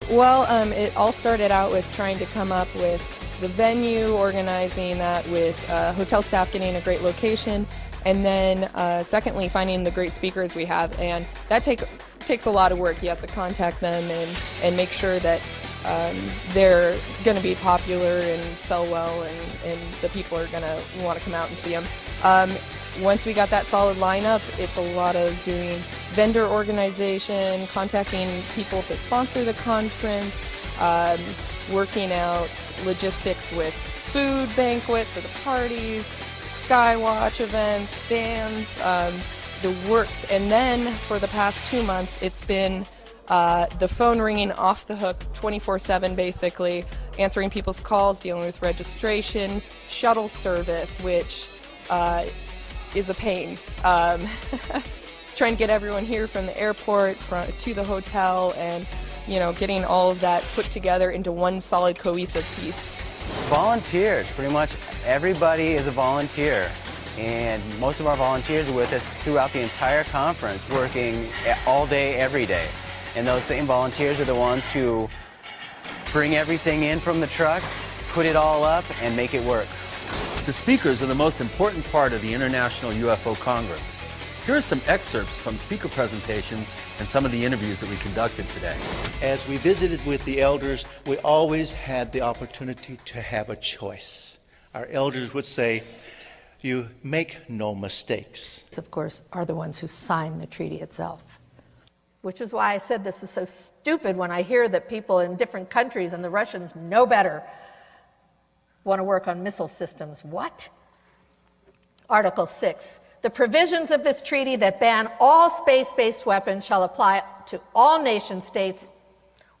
Well, it all started out with trying to come up with the venue, organizing that with hotel staff getting a great location, and then secondly, finding the great speakers we have. And that takes a lot of work. You have to contact them and make sure that they're going to be popular and sell well, and the people are going to want to come out and see them. Once we got that solid lineup, it's a lot of doing vendor organization, contacting people to sponsor the conference, working out logistics with food banquet for the parties, skywatch events, bands, the works. And then for the past 2 months, it's been the phone ringing off the hook 24/7, basically, answering people's calls, dealing with registration, shuttle service, which is a pain. Trying to get everyone here from the airport to the hotel, and getting all of that put together into one solid cohesive piece. Volunteers, pretty much everybody is a volunteer, and most of our volunteers are with us throughout the entire conference, working all day, every day. And those same volunteers are the ones who bring everything in from the truck, put it all up, and make it work. The speakers are the most important part of the International UFO Congress. Here are some excerpts from speaker presentations and some of the interviews that we conducted today. As we visited with the elders, we always had the opportunity to have a choice. Our elders would say, "You make no mistakes." Of course, are the ones who signed the treaty itself. Which is why I said this is so stupid when I hear that people in different countries, and the Russians know better, want to work on missile systems. What? Article 6. The provisions of this treaty that ban all space-based weapons shall apply to all nation states,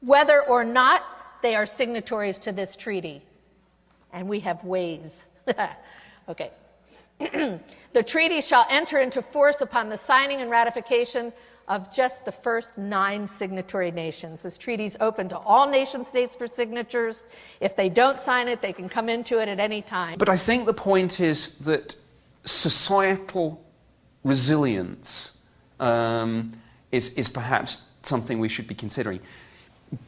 whether or not they are signatories to this treaty. And we have ways. Okay. The treaty shall enter into force upon the signing and ratification of just the first 9 signatory nations. This treaty is open to all nation states for signatures. If they don't sign it, they can come into it at any time. But I think the point is that societal resilience is perhaps something we should be considering.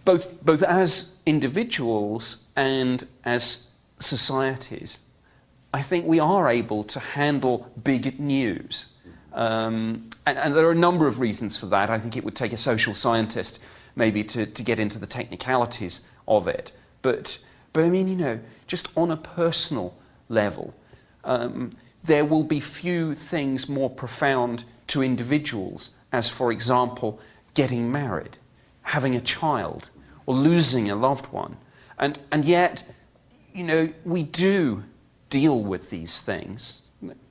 Both as individuals and as societies, I think we are able to handle big news. And there are a number of reasons for that. I think it would take a social scientist maybe to get into the technicalities of it. But I mean, just on a personal level, there will be few things more profound to individuals as, for example, getting married, having a child, or losing a loved one. And yet, we do deal with these things.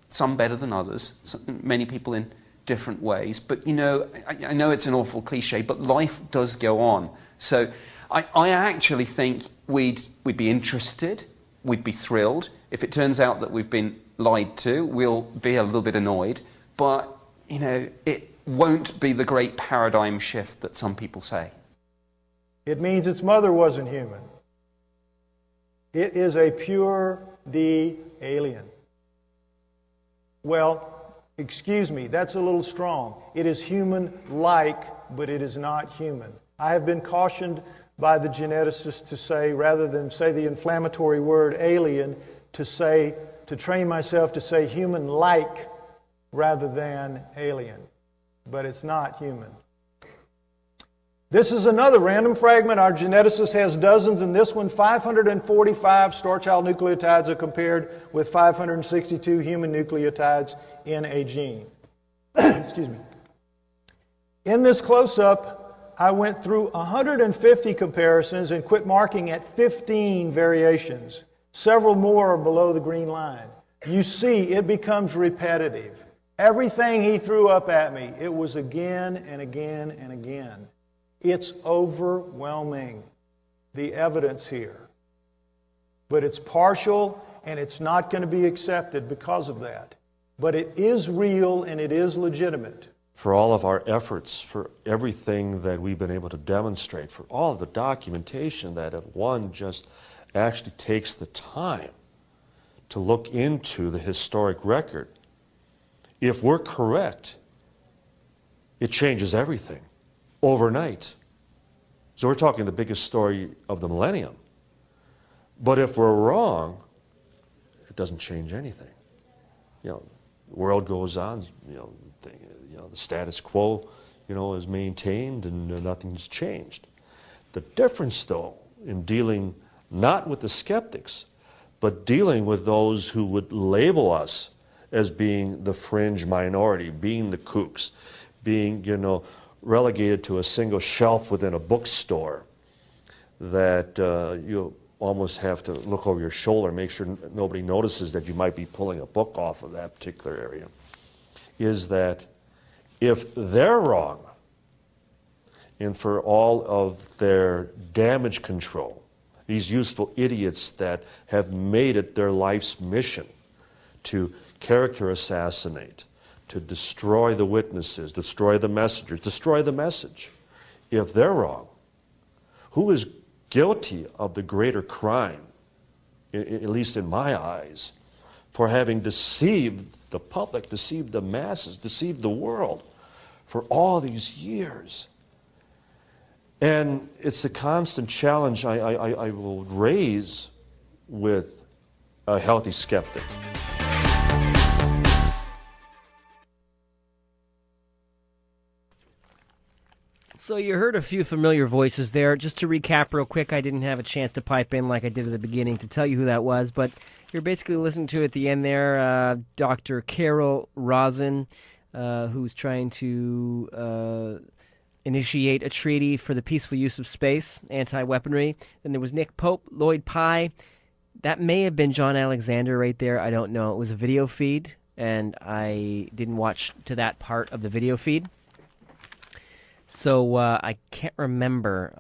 Some better than others, many people in different ways. But, I know it's an awful cliche, but life does go on. So I actually think we'd be interested, we'd be thrilled. If it turns out that we've been lied to, we'll be a little bit annoyed. But, it won't be the great paradigm shift that some people say. It means its mother wasn't human. It is a pure D alien. Well, excuse me, that's a little strong. It is human-like, but it is not human. I have been cautioned by the geneticists to say, rather than say the inflammatory word alien, to train myself to say human-like rather than alien. But it's not human. This is another random fragment. Our geneticist has dozens. In this one, 545 star-child nucleotides are compared with 562 human nucleotides in a gene. Excuse me. In this close-up, I went through 150 comparisons and quit marking at 15 variations. Several more are below the green line. You see, it becomes repetitive. Everything he threw up at me, it was again and again and again. It's overwhelming, the evidence here. But it's partial, and it's not going to be accepted because of that. But it is real, and it is legitimate. For all of our efforts, for everything that we've been able to demonstrate, for all of the documentation that one just actually takes the time to look into the historic record, if we're correct, it changes everything overnight. So we're talking the biggest story of the millennium. But if we're wrong, it doesn't change anything. You know, the world goes on, the status quo, is maintained and nothing's changed. The difference, though, in dealing not with the skeptics, but dealing with those who would label us as being the fringe minority, being the kooks, being, relegated to a single shelf within a bookstore that you almost have to look over your shoulder, make sure nobody notices that you might be pulling a book off of that particular area, is that if they're wrong, and for all of their damage control, these useful idiots that have made it their life's mission to character assassinate, to destroy the witnesses, destroy the messengers, destroy the message. If they're wrong, who is guilty of the greater crime, at least in my eyes, for having deceived the public, deceived the masses, deceived the world for all these years? And it's a constant challenge I will raise with a healthy skeptic. So you heard a few familiar voices there. Just to recap real quick, I didn't have a chance to pipe in like I did at the beginning to tell you who that was, but you're basically listening to at the end there Dr. Carol Rosin, who's trying to initiate a treaty for the peaceful use of space, anti-weaponry. Then there was Nick Pope, Lloyd Pye. That may have been John Alexander right there. I don't know. It was a video feed, and I didn't watch to that part of the video feed. So I can't remember.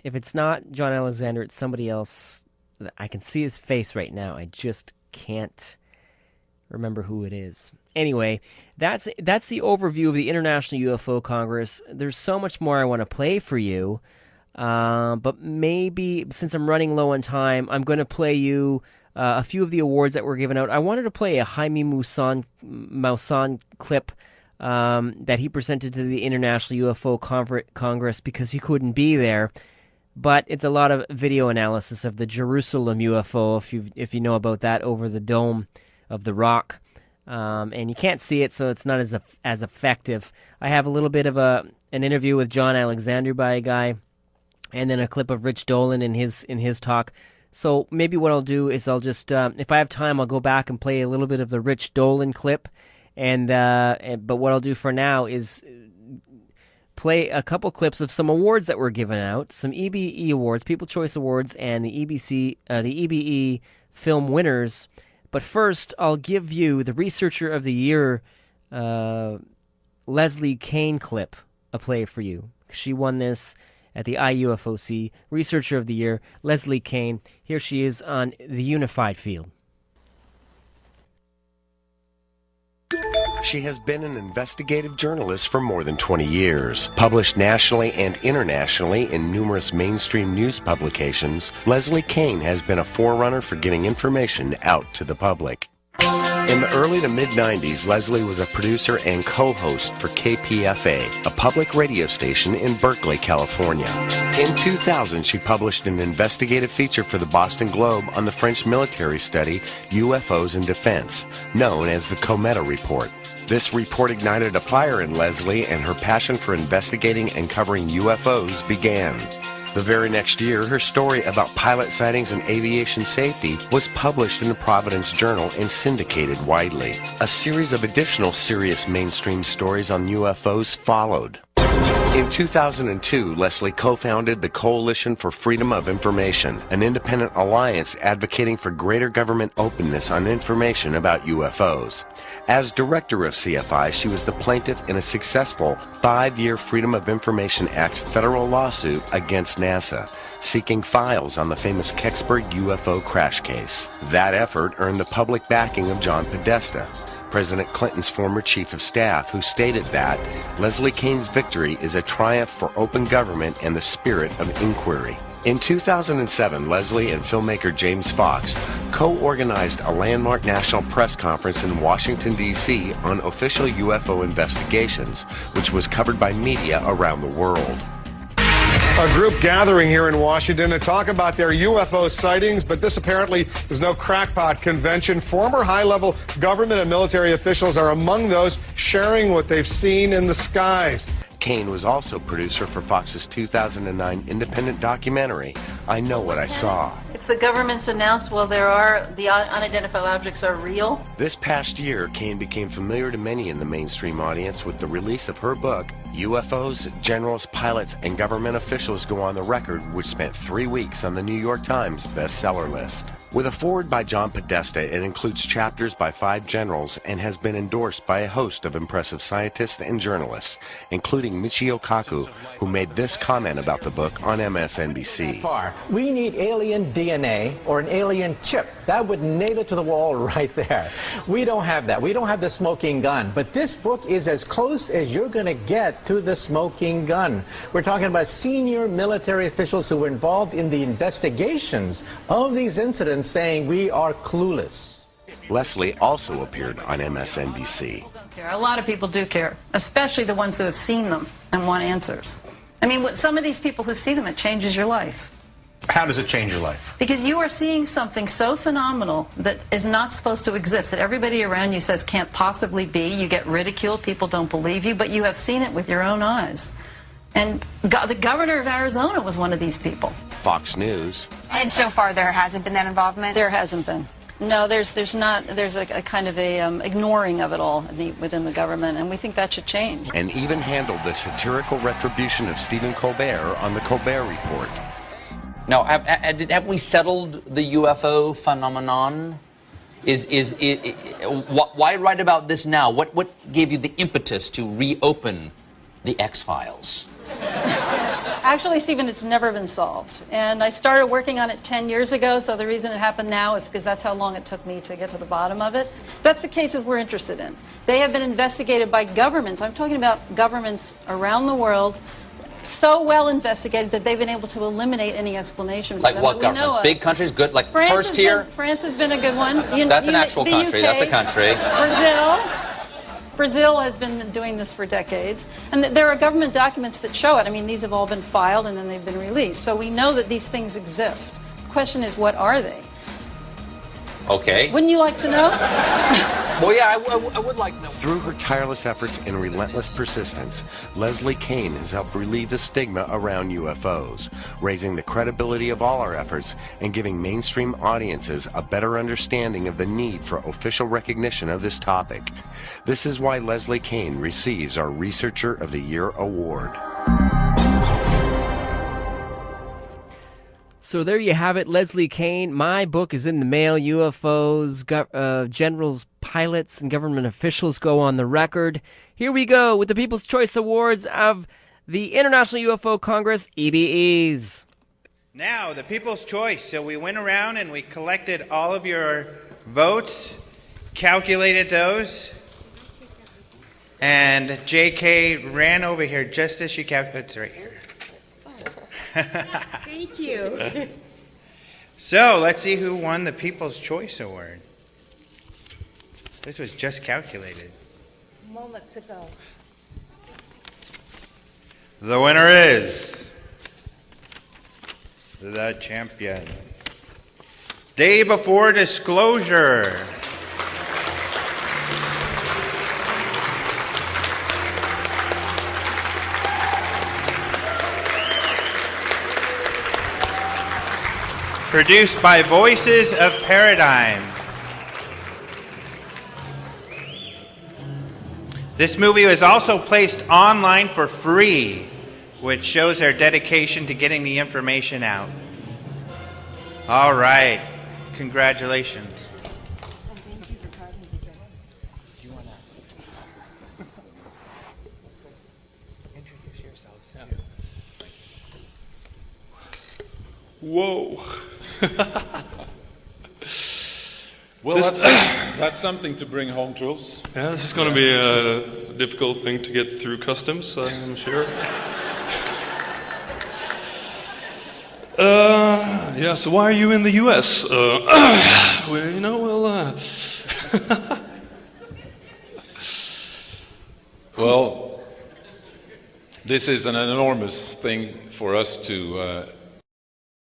If it's not John Alexander, it's somebody else. I can see his face right now. I just can't remember who it is. Anyway, that's the overview of the International UFO Congress. There's so much more I want to play for you, but maybe since I'm running low on time, I'm going to play you a few of the awards that were given out. I wanted to play a Jaime Maussan clip that he presented to the International UFO Congress because he couldn't be there. But it's a lot of video analysis of the Jerusalem UFO, if you know about that, over the Dome of the Rock. And you can't see it, so it's not as effective. I have a little bit of an interview with John Alexander by a guy, and then a clip of Rich Dolan in his talk. So maybe what I'll do is I'll just, if I have time, I'll go back and play a little bit of the Rich Dolan clip. But what I'll do for now is play a couple clips of some awards that were given out, some EBE awards, People Choice Awards, and the EBE film winners. But first, I'll give you the Researcher of the Year, Leslie Kane clip, a play for you. She won this at the IUFOC Researcher of the Year, Leslie Kane. Here she is on the unified field. She has been an investigative journalist for more than 20 years. Published nationally and internationally in numerous mainstream news publications, Leslie Kane has been a forerunner for getting information out to the public. In the early to mid-90s, Leslie was a producer and co-host for KPFA, a public radio station in Berkeley, California. In 2000, she published an investigative feature for the Boston Globe on the French military study UFOs in Defense, known as the Cometa Report. This report ignited a fire in Leslie, and her passion for investigating and covering UFOs began. The very next year, her story about pilot sightings and aviation safety was published in the Providence Journal and syndicated widely. A series of additional serious mainstream stories on UFOs followed. In 2002, Leslie co-founded the Coalition for Freedom of Information, an independent alliance advocating for greater government openness on information about UFOs. As director of CFI, she was the plaintiff in a successful 5-year Freedom of Information Act federal lawsuit against NASA, seeking files on the famous Kecksburg UFO crash case. That effort earned the public backing of John Podesta, President Clinton's former chief of staff, who stated that Leslie Kane's victory is a triumph for open government and the spirit of inquiry. In 2007, Leslie and filmmaker James Fox co-organized a landmark national press conference in Washington, D.C. on official UFO investigations, which was covered by media around the world. A group gathering here in Washington to talk about their UFO sightings, but this apparently is no crackpot convention. Former high-level government and military officials are among those sharing what they've seen in the skies. Kane was also producer for Fox's 2009 independent documentary, I Know What I Saw. If the government's announced, well, the unidentified objects are real. This past year, Kane became familiar to many in the mainstream audience with the release of her book, UFOs, Generals, Pilots, and Government Officials Go on the Record, which spent 3 weeks on the New York Times bestseller list. With a foreword by John Podesta, it includes chapters by 5 generals and has been endorsed by a host of impressive scientists and journalists, including Michio Kaku, who made this comment about the book on MSNBC. We need alien DNA or an alien chip. That would nail it to the wall right there. We don't have that. We don't have the smoking gun. But this book is as close as you're going to get to the smoking gun. We're talking about senior military officials who were involved in the investigations of these incidents saying we are clueless. Leslie also appeared on MSNBC. A lot of people do care, especially the ones that have seen them and want answers. I mean, with some of these people who see them, it changes your life. How does it change your life? Because you are seeing something so phenomenal that is not supposed to exist, that everybody around you says can't possibly be. You get ridiculed, people don't believe you, but you have seen it with your own eyes. And the governor of Arizona was one of these people. Fox News. And so far there hasn't been that involvement? There hasn't been. No, there's a kind of a ignoring of it all within the government, and we think that should change. And even handled the satirical retribution of Stephen Colbert on the Colbert Report. Now, have we settled the UFO phenomenon? Why write about this now? What gave you the impetus to reopen the X-Files? Actually, Stephen, it's never been solved. And I started working on it 10 years ago, so the reason it happened now is because that's how long it took me to get to the bottom of it. That's the cases we're interested in. They have been investigated by governments. I'm talking about governments around the world, so well investigated that they've been able to eliminate any explanation for like them. What governments? Big countries? Good? Like France first tier? France has been a good one. That's an actual country. UK, that's a country. Brazil has been doing this for decades, and there are government documents that show it. I mean, these have all been filed and then they've been released. So we know that these things exist. The question is, what are they? Okay. Wouldn't you like to know? Well, yeah, I would like to know. Through her tireless efforts and relentless persistence, Leslie Kane has helped relieve the stigma around UFOs, raising the credibility of all our efforts and giving mainstream audiences a better understanding of the need for official recognition of this topic. This is why Leslie Kane receives our Researcher of the Year award. So there you have it, Leslie Kane. My book is in the mail. UFOs, generals, pilots, and government officials go on the record. Here we go with the People's Choice Awards of the International UFO Congress, EBEs. Now, the People's Choice. So we went around and we collected all of your votes, calculated those, and JK ran over here just as she calculated right here. Thank you. So let's see who won the People's Choice Award. This was just calculated. Moments ago. The winner is the champion. Day before disclosure. Produced by Voices of Paradigm. This movie was also placed online for free, which shows their dedication to getting the information out. All right. Congratulations. Whoa. Well, that's something to bring home to us. Yeah, this is going to be a difficult thing to get through customs, I'm sure. Yeah, so why are you in the U.S.? Well, you know, Well, This is an enormous thing for us to